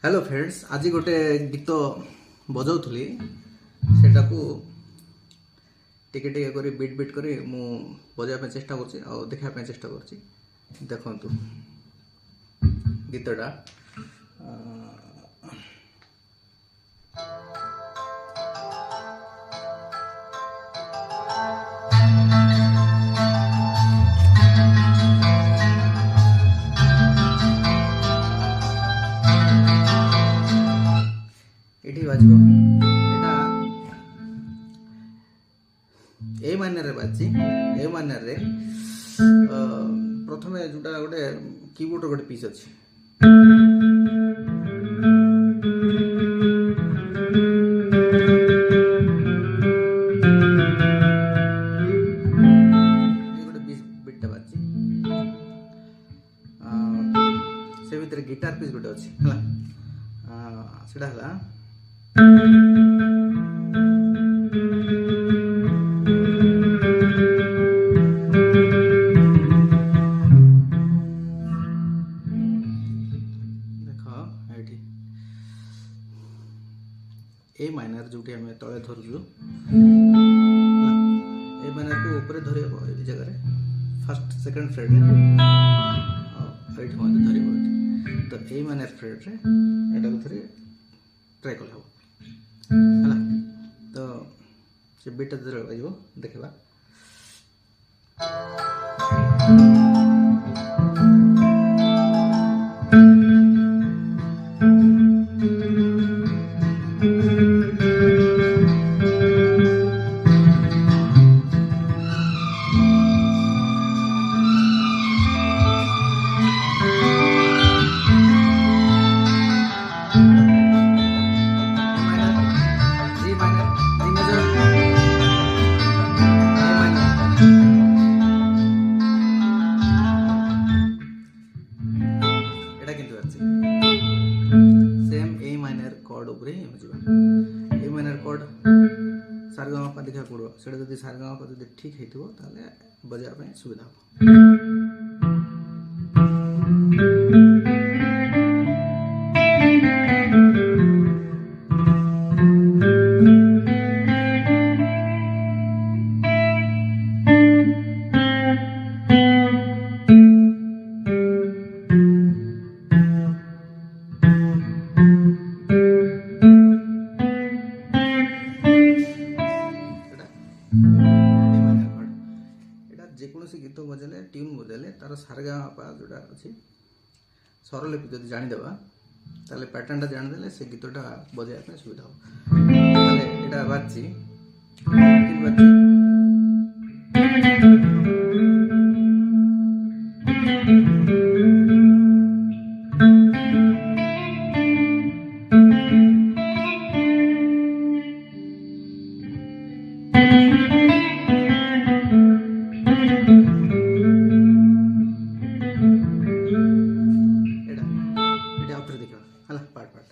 hello friends, आज गोटे गीत बजाऊली सेटा को टिके टिके करी बीट बीट करी मु बजाय चेष्टा कर देखा चेष्टा कर देखु गीतटा ये बाजब ए मानर बाजी ए मानर प्रथम जोटा गोटे कीबोर्ड गोटे पीस अच्छी बीटा बाजी से भीतर गिटार पीस गोटे अच्छी है ए माइनर जो तले धरु ए माइनर को ऊपर धर जगह फर्स्ट सेकंड फ्रेड धर तो ए माइनर फ्रेड रे थोड़े ट्राए कल है तो से बीटा बजो देखा सेम ए माइनर कॉर्ड उपरे ए माइनर कॉर्ड सारेगामापा देखा पड़ो से जब सारेगामापा जब ठीक होइथिबो ताले बजाय पे सुविधा हो जेकोसी गीत बजेले ट्यून बजेले तार सारेगामापा जोटा अच्छी स्वरलिपि जब जानीदेवा ताले पैटर्नटा जानीदेले से गीतटा बजाय सुविधा हो यहाँ बाजी पार्ट पार्ट